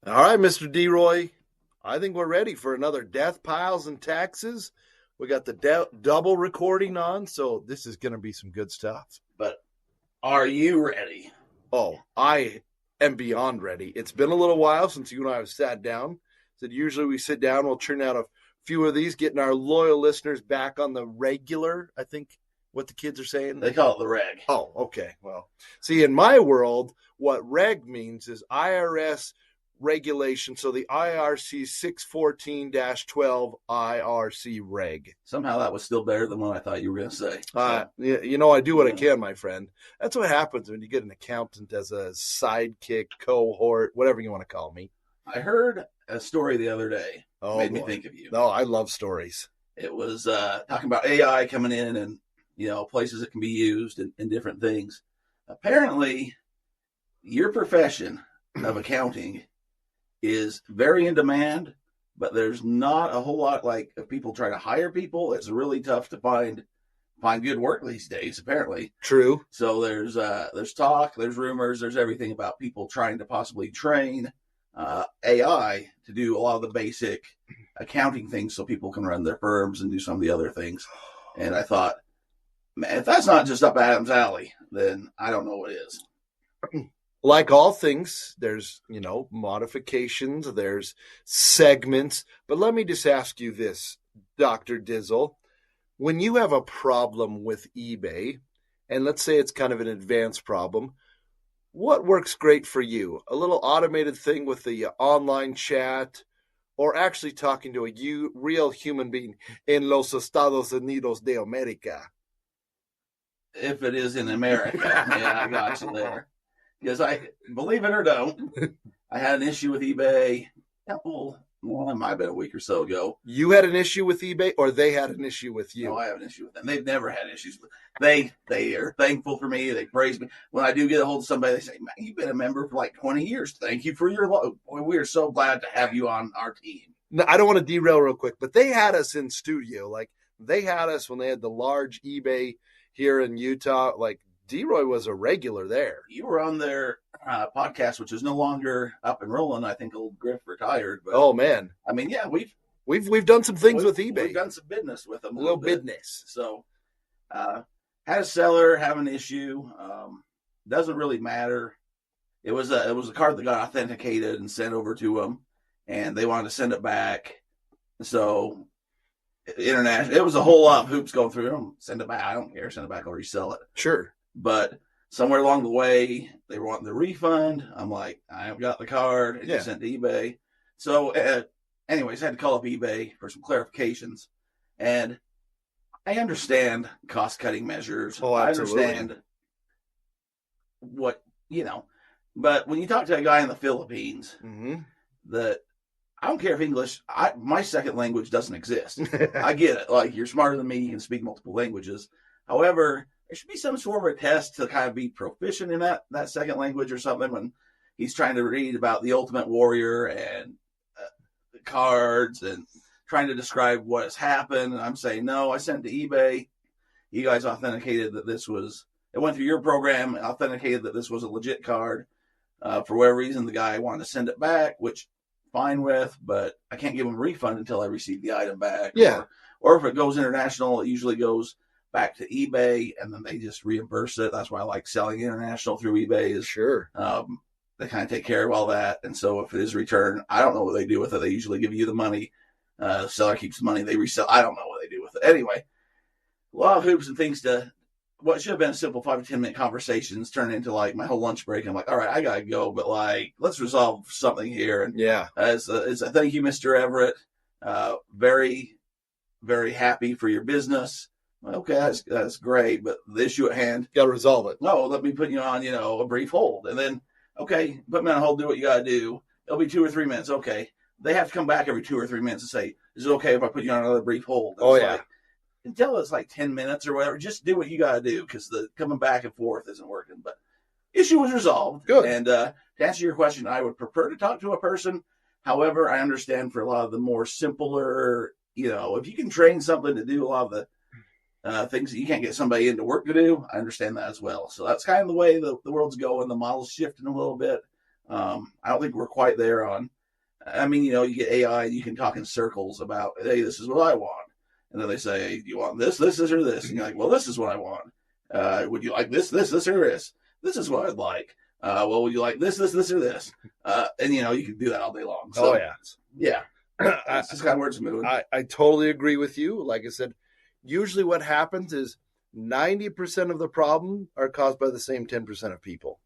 All right, Mr. DeRoy, I think we're ready for another Deathpiles and Taxes. We got the double recording on, so this is going to be some good stuff. But are you ready? Oh, I am beyond ready. It's been a little while since you and I have sat down. So usually we sit down, we'll churn out a few of these, getting our loyal listeners back on the regular, I think what the kids are saying. They call it the reg. Oh, okay. Well, see, in my world, what reg means is IRS regulation. So the IRC 614-12 IRC reg. Somehow that was still better than what I thought you were going to say. I do what I can, my friend. That's what happens when you get an accountant as a sidekick, cohort, whatever you want to call me. I heard a story the other day. Made me think of you. No, I love stories. It was talking about AI coming in and, places that can be used in different things. Apparently, your profession of accounting is very in demand, but there's not a whole lot of people trying to hire people. It's really tough to find good work these days, apparently. True. So there's talk, there's rumors, there's everything about people trying to possibly train AI to do a lot of the basic accounting things so people can run their firms and do some of the other things. And I thought, man, if that's not just up Adam's alley, then I don't know what is. Like all things, there's, modifications, there's segments. But let me just ask you this, Dr. Dizzle. When you have a problem with eBay, and let's say it's kind of an advanced problem, what works great for you? A little automated thing with the online chat, or actually talking to a real human being in Los Estados Unidos de America? If it is in America, yeah, I got you there. Because I, believe it or don't, I had an issue with eBay it might have been a week or so ago. You had an issue with eBay, or they had an issue with you? No, I have an issue with them. They've never had issues with They are thankful for me. They praise me. When I do get a hold of somebody, they say, man, you've been a member for like 20 years. Thank you for your love. Boy, we are so glad to have you on our team. No, I don't want to derail real quick, but they had us in studio. Like, they had us when they had the large eBay here in Utah. Like, DeRoy was a regular there. You were on their podcast, which is no longer up and rolling. I think old Griff retired. But, oh man! I mean, yeah, we've done some things with eBay. We've done some business with them. A little business. So, had a seller have an issue. Doesn't really matter. It was a card that got authenticated and sent over to them, and they wanted to send it back. So, international. It was a whole lot of hoops going through them. Send it back. I don't care. Send it back or resell it. Sure. But somewhere along the way, they were wanting the refund. I'm like, I haven't got the card. It just sent to eBay. So, anyways, I had to call up eBay for some clarifications. And I understand cost-cutting measures. Oh, absolutely. I understand what, But when you talk to a guy in the Philippines, that I don't care if English, my second language doesn't exist. I get it. Like, you're smarter than me. You can speak multiple languages. However, there should be some sort of a test to kind of be proficient in that second language or something when he's trying to read about the Ultimate Warrior and the cards and trying to describe what has happened. And I'm saying, no, I sent it to eBay. You guys authenticated that it went through your program, authenticated that this was a legit card. For whatever reason, the guy wanted to send it back, which fine with, but I can't give him a refund until I receive the item back. Yeah. Or if it goes international, it usually goes back to eBay, and then they just reimburse it. That's why I like selling international through eBay. Is sure. They kind of take care of all that, and so if it is returned, I don't know what they do with it. They usually give you the money. Seller keeps the money. They resell. I don't know what they do with it. Anyway, a lot of hoops and things to what should have been a simple 5 to 10 minute conversations turn into like my whole lunch break. I'm like, all right, I gotta go, but like, let's resolve something here. And as a thank you, Mr. Everitt. Very, very happy for your business. Okay, that's great, but the issue at hand, got to resolve it. No, let me put you on, a brief hold, and then okay, put me on hold, do what you got to do. It'll be 2 or 3 minutes. Okay, they have to come back every 2 or 3 minutes and say, "Is it okay if I put you on another brief hold?" Until it's like 10 minutes or whatever, just do what you got to do because the coming back and forth isn't working. But issue was resolved. Good. And to answer your question, I would prefer to talk to a person. However, I understand for a lot of the more simpler, if you can train something to do a lot of the things that you can't get somebody into work to do, I understand that as well. So that's kind of the way the world's going. The model's shifting a little bit. I don't think we're quite there on I mean, you get AI, you can talk in circles about, hey, this is what I want. And then they say, hey, do you want this, or this? And you're like, well, this is what I want. Would you like this, or this? This is what I'd like. Well, would you like this, or this? And, you can do that all day long. So, yeah. That's just kind of where it's moving. I totally agree with you. Like I said, usually what happens is 90% of the problem are caused by the same 10% of people.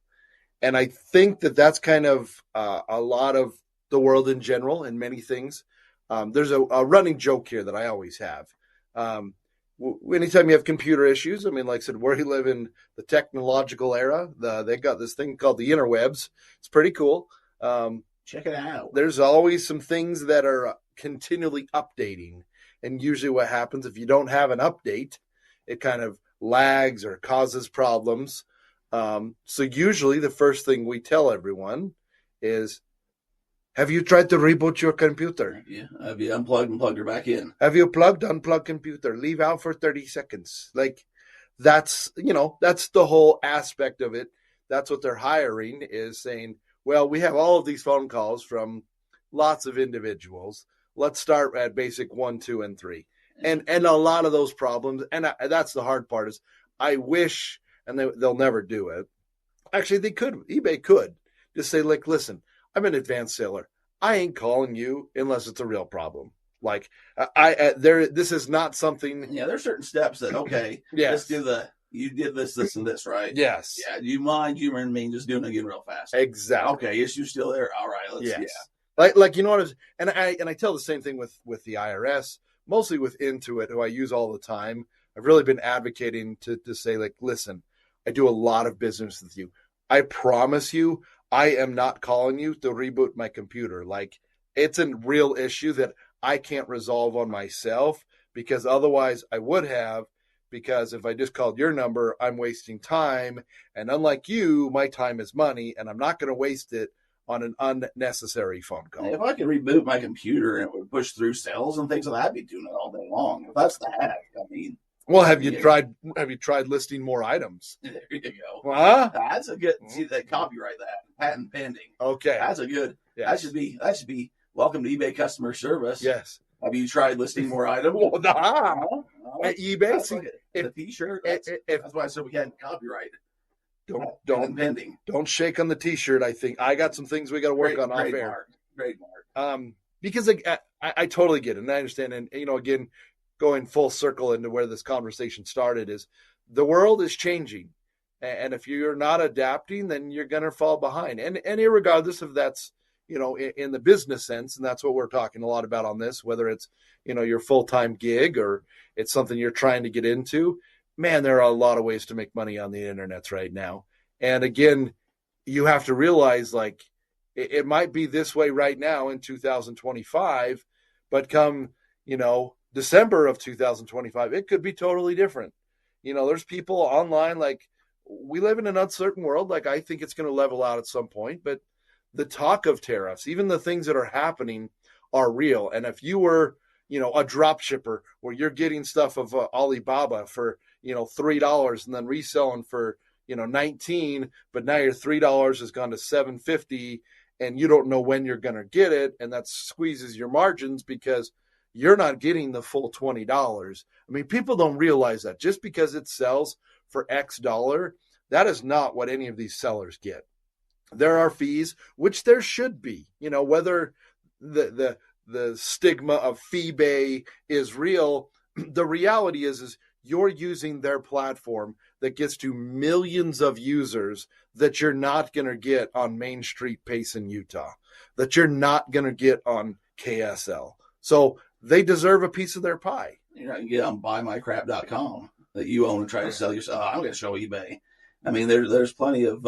And I think that's kind of a lot of the world in general and many things. There's a running joke here that I always have. Anytime you have computer issues, I mean, like I said, where you live in the technological era, they got this thing called the interwebs. It's pretty cool. Check it out. There's always some things that are continually updating. And usually what happens if you don't have an update, it kind of lags or causes problems. So usually the first thing we tell everyone is, have you tried to reboot your computer? Yeah. Have you unplugged and plugged her back in? Have you unplugged computer? Leave out for 30 seconds. Like that's the whole aspect of it. That's what they're hiring, is saying, well, we have all of these phone calls from lots of individuals. Let's start at basic 1, 2, and 3. And a lot of those problems, and that's the hard part, is I wish, and they'll never do it. Actually, eBay could just say, like, listen, I'm an advanced seller. I ain't calling you unless it's a real problem. Like this is not something. Yeah, there's certain steps that, okay, yes. You did this, and this, right? Yes. Yeah. Do you mind humoring me just doing it again real fast? Exactly. Okay. Issue still there. All right. Let's. Yes. Yeah. Like you know what? I tell the same thing with the IRS, mostly with Intuit, who I use all the time. I've really been advocating to say, like, listen, I do a lot of business with you. I promise you, I am not calling you to reboot my computer. Like, it's a real issue that I can't resolve on myself, because otherwise I would have, because if I just called your number, I'm wasting time. And unlike you, my time is money, and I'm not going to waste it on an unnecessary phone call. If I could reboot my computer and it would push through cells and things like that, I'd be doing it all day long. If that's the hack, I mean. Well, have you tried listing more items? There you go. Huh? That's a good. See, that copyright that patent pending. Okay, that's a good. Yes. That should be welcome to eBay customer service. Yes. Have you tried listing more items? Well, at eBay, the T-shirt. That's why I said we can't copyright. Don't pending. Don't shake on the T-shirt. I think I got some things we got to work on off air. Great mark. Because I totally get it, and I understand. And again, going full circle into where this conversation started, is the world is changing, and if you're not adapting, then you're going to fall behind. And irregardless if that's in the business sense, and that's what we're talking a lot about on this, whether it's your full-time gig or it's something you're trying to get into, man, there are a lot of ways to make money on the internet right now. And again, you have to realize, like, it might be this way right now in 2025, but come December of 2025, it could be totally different. There's people online, like, we live in an uncertain world. Like, I think it's going to level out at some point, but the talk of tariffs, even the things that are happening, are real. And if you were, a drop shipper where you're getting stuff of Alibaba for, $3 and then reselling for, $19, but now your $3 has gone to $7.50 and you don't know when you're going to get it. And that squeezes your margins because you're not getting the full $20. I mean, people don't realize that just because it sells for X dollar, that is not what any of these sellers get. There are fees, which there should be, whether the stigma of Feebay is real. The reality is you're using their platform that gets to millions of users that you're not going to get on Main Street Payson, Utah, that you're not going to get on KSL. So they deserve a piece of their pie. You can get on buymycrap.com that you own and try to sell yourself. I'm going to show eBay. I mean, there's plenty of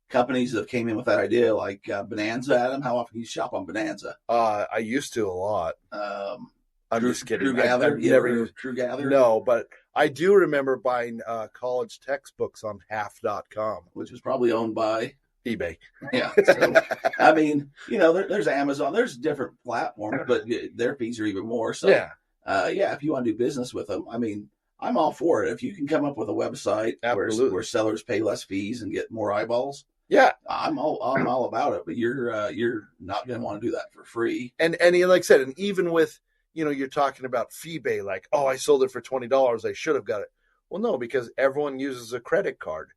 companies that came in with that idea, like Bonanza. Adam, how often do you shop on Bonanza? I used to a lot. I'm just kidding. True Gather? No, but I do remember buying college textbooks on half.com. Which is probably owned by eBay. Yeah. So, I mean, there's Amazon. There's different platforms, but their fees are even more. So, if you want to do business with them, I mean, I'm all for it. If you can come up with a website where sellers pay less fees and get more eyeballs, Yeah, I'm all about it, but you're not going to want to do that for free. And like I said, and even with, you're talking about Feebay, like, oh, I sold it for $20, I should have got it. Well, no, because everyone uses a credit card,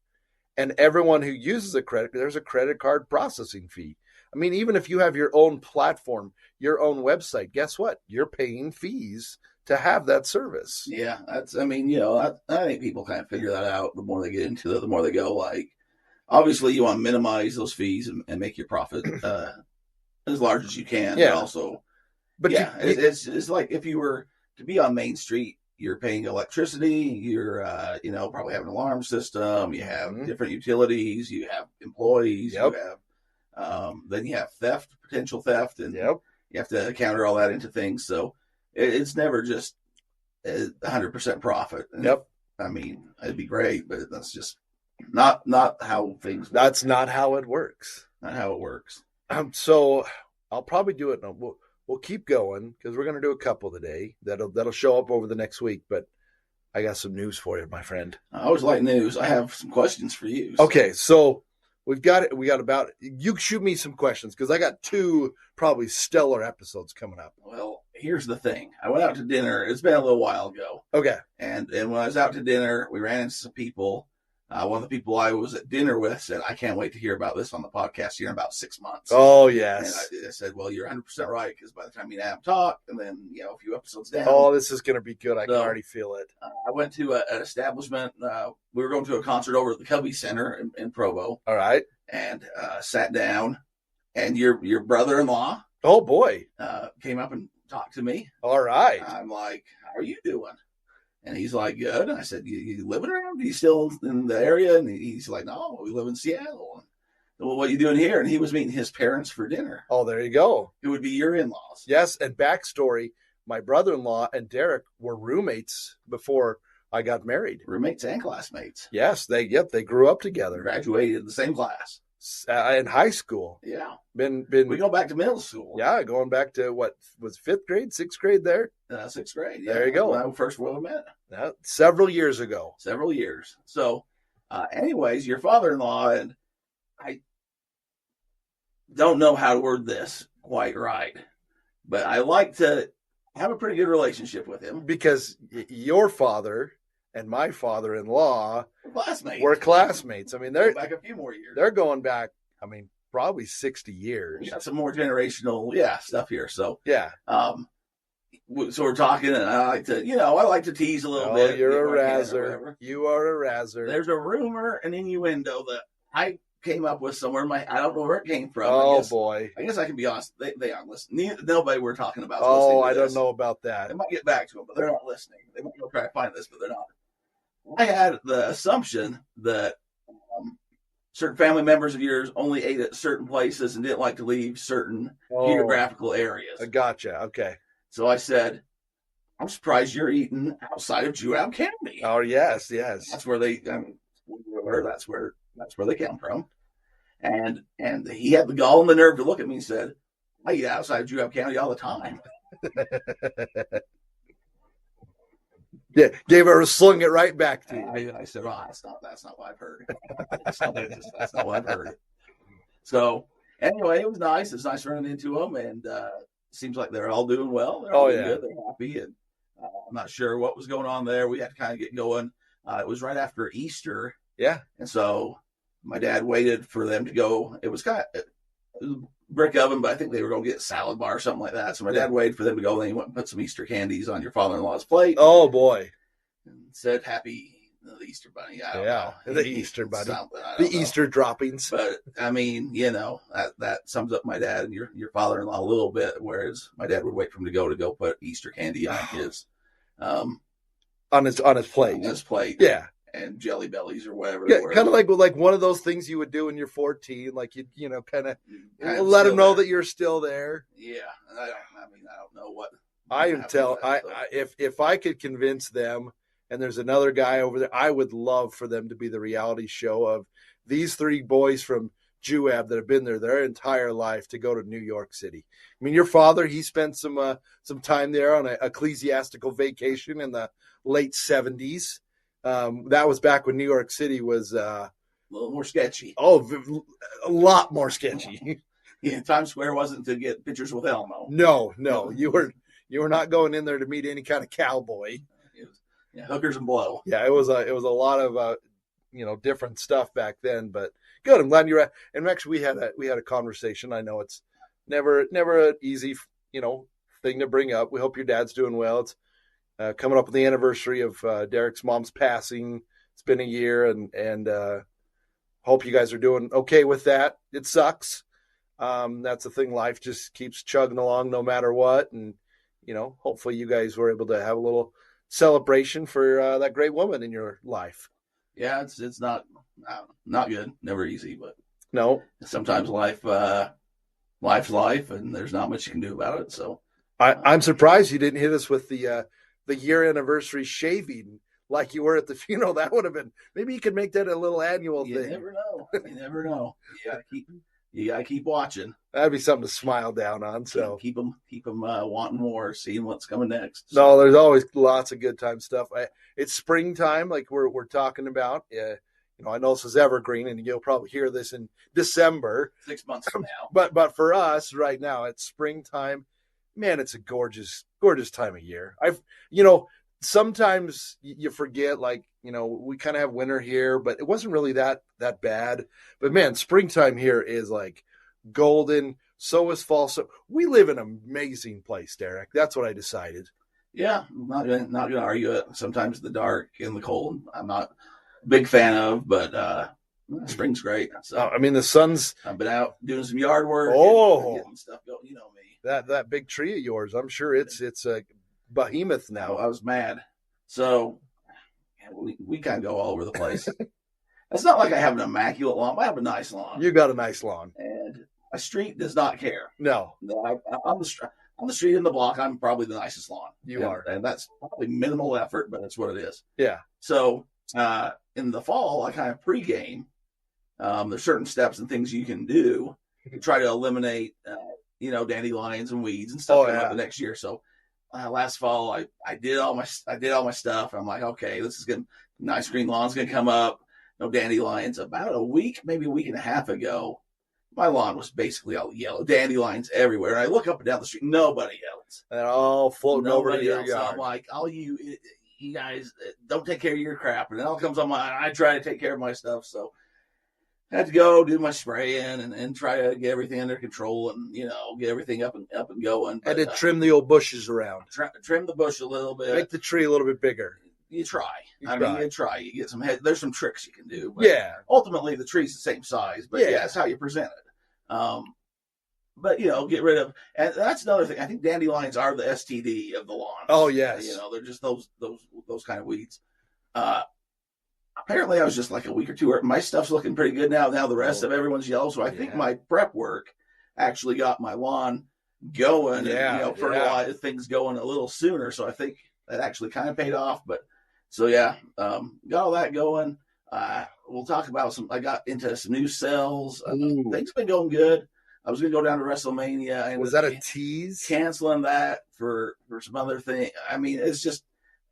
and everyone who uses there's a credit card processing fee. I mean, even if you have your own platform, your own website, guess what? You're paying fees to have that service. Yeah, I think people kind of figure that out the more they get into it, the more they go. Like, obviously, you want to minimize those fees and make your profit as large as you can. Yeah. But also, it's like if you were to be on Main Street, you're paying electricity, you're probably have an alarm system, you have different utilities, you have employees, you have then you have potential theft, and you have to counter all that into things. So it's never just 100% profit. And I mean, it'd be great, but that's just not how things work. That's not how it works. Not how it works. So I'll probably do it. We'll keep going because we're going to do a couple today that'll show up over the next week. But I got some news for you, my friend. I always like news. I have some questions for you. Okay, so we've got it. We got about, you shoot me some questions because I got 2 probably stellar episodes coming up. Well, here's the thing. I went out to dinner. It's been a little while ago. Okay. And when I was out to dinner, we ran into some people. One of the people I was at dinner with said, I can't wait to hear about this on the podcast here in about 6 months. Oh, yes. And I said, well, you're 100% right, because by the time you and Adam talk, and then, a few episodes down. Oh, this is going to be good. I can already feel it. I went to an establishment. We were going to a concert over at the Cubby Center in Provo. All right. And sat down, and your brother-in-law. Oh, boy. Came up and talked to me. All right. I'm like, how are you doing? And he's like, good. And I said, you living around? Are you still in the area? And he's like, no, we live in Seattle. And, well, what are you doing here? And he was meeting his parents for dinner. Oh, there you go. It would be your in-laws. Yes. And backstory, my brother-in-law and Derek were roommates before I got married. Roommates and classmates. Yes. They grew up together. Graduated in the same class. In high school. Yeah. We go back to middle school. Yeah, going back to what was 5th grade, 6th grade there? 6th grade. Yeah. There you go. When I first met. Several years ago. Several years. So, anyways, your father-in-law, and I don't know how to word this quite right, but I like to have a pretty good relationship with him. Because your father and my father-in-law were classmates. I mean, they're back a few more years. They're going back, I mean, probably 60 years. We got some more generational, stuff here. So, yeah. So we're talking, and I like to tease a little bit. You're a razzer. You are a razzer. There's a rumor, an innuendo that I came up with somewhere. I don't know where it came from. Oh, boy. I guess I can be honest. They aren't listening. Nobody we're talking about. Oh, I don't know about that. They might get back to them, but they're not listening. They might go try to find this, but they're not. I had the assumption that certain family members of yours only ate at certain places and didn't like to leave certain geographical areas. I gotcha. Okay. So I said, I'm surprised you're eating outside of Juab County. Oh, yes. That's where that's where they come from. And he had the gall and the nerve to look at me and said, I eat outside of Juab County all the time. Yeah, slung it right back to you. I said, that's not what I've heard. That's not what I've heard. So anyway, it was nice. It's nice running into them, and seems like they're all doing well. They're all doing good. They're happy, and I'm not sure what was going on there. We had to kind of get going. It was right after Easter. Yeah. And so my dad waited for them to go. It was kind of a brick oven, but I think they were going to get a salad bar or something like that. So my dad waited for them to go. Then he went and put some Easter candies on your father-in-law's plate. Oh, boy. And said, happy the Easter bunny. I don't know. The Easter bunny. The Easter droppings. But, I mean, that sums up my dad and your father-in-law a little bit, whereas my dad would wait for him to go put Easter candy on his on his plate. On his plate. Yeah. And Jelly Bellies or whatever. Yeah, kind of like one of those things you would do when you're 14, like you kind of let them know that you're still there. Yeah, I don't know what. If I could convince them, and there's another guy over there, I would love for them to be the reality show of these 3 boys from Juab that have been there their entire life to go to New York City. I mean, your father, he spent some time there on an ecclesiastical vacation in the late 70s. That was back when New York City was little more sketchy. Oh, a lot more sketchy. Yeah, Times Square wasn't to get pictures with Elmo. No, you were not going in there to meet any kind of cowboy. Hookers and blow. Yeah, it was a lot of different stuff back then. But good, I'm glad you're at. And actually, we had a conversation. I know it's never an easy thing to bring up. We hope your dad's doing well. It's coming up with the anniversary of Derek's mom's passing. It's been a year, and hope you guys are doing okay with that. It sucks. That's the thing. Life just keeps chugging along no matter what. And, hopefully you guys were able to have a little celebration for that great woman in your life. Yeah, it's not good. Never easy, but no. Sometimes life's life, and there's not much you can do about it. So I'm surprised you didn't hit us with the year anniversary shaving like you were at the funeral. That would have been, maybe you could make that a little annual thing. You never know. You gotta keep watching. That'd be something to smile down on. So keep them wanting more, seeing what's coming next. So. No, there's always lots of good time stuff. It's springtime, like we're talking about. I know this is evergreen, and you'll probably hear this in December, 6 months from now. But for us right now, it's springtime. Man, it's a gorgeous time of year. Sometimes you forget, we kind of have winter here, but it wasn't really that bad. But man, springtime here is like golden. So is fall. So we live in an amazing place, Derek. That's what I decided. Yeah, I'm not gonna argue it. Sometimes the dark and the cold, I'm not a big fan of, but spring's great. So the sun's. I've been out doing some yard work. Getting stuff going. You know me. That big tree of yours, I'm sure it's a behemoth now. I was mad. So we kind of go all over the place. It's not like I have an immaculate lawn. I have a nice lawn. You got a nice lawn. And my street does not care. No. On the street in the block, I'm probably the nicest lawn. You are. And that's probably minimal effort, but that's what it is. Yeah. So in the fall, I kind of pregame. There's certain steps and things you can do to try to eliminate dandelions and weeds and stuff coming up the next year. So last fall I did all my stuff. I'm like, okay, this is good. Nice green lawn's gonna come up. No dandelions. About a week, maybe a week and a half ago, my lawn was basically all yellow. Dandelions everywhere. And I look up and down the street, nobody else. And all floating over to your yard. So I'm like, all you guys don't take care of your crap. And it all comes on I try to take care of my stuff. So I had to go do my spraying and try to get everything under control and, get everything up and going. But, and to trim the old bushes around. Trim the bush a little bit. Make the tree a little bit bigger. You try. You try. You get some head. There's some tricks you can do. But ultimately, the tree's the same size. But that's how you present it. But get rid of. And that's another thing. I think dandelions are the STD of the lawn. Oh yes. They're just those kind of weeds. Apparently, I was just like a week or two. My stuff's looking pretty good now. Now the rest of everyone's yellow. So I think my prep work actually got my lawn going. And, fertilized things going a little sooner. So I think that actually kind of paid off. But so got all that going. We'll talk about I got into some new cells. Things have been going good. I was going to go down to WrestleMania. And was that a tease? Canceling that for some other thing. It's just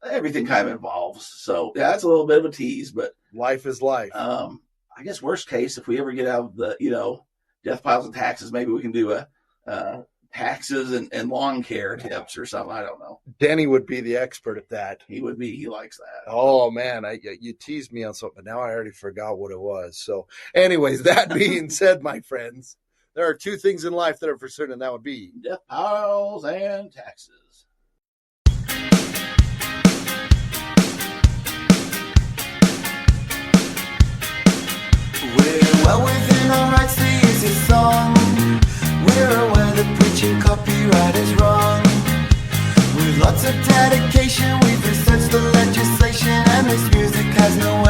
everything kind of involves. So that's a little bit of a tease, but life is life. I guess worst case, if we ever get out of the Deathpiles and taxes, maybe we can do a taxes and lawn care tips or something. I don't know. Danny would be the expert at that. He would be. He likes that. Oh man, you teased me on something. Now I already forgot what it was. So, anyways, that being said, my friends, there are two things in life that are for certain. That would be Deathpiles and taxes. We're well within our rights to use this song. We're aware that preaching copyright is wrong. With lots of dedication, we've researched the legislation, and this music has no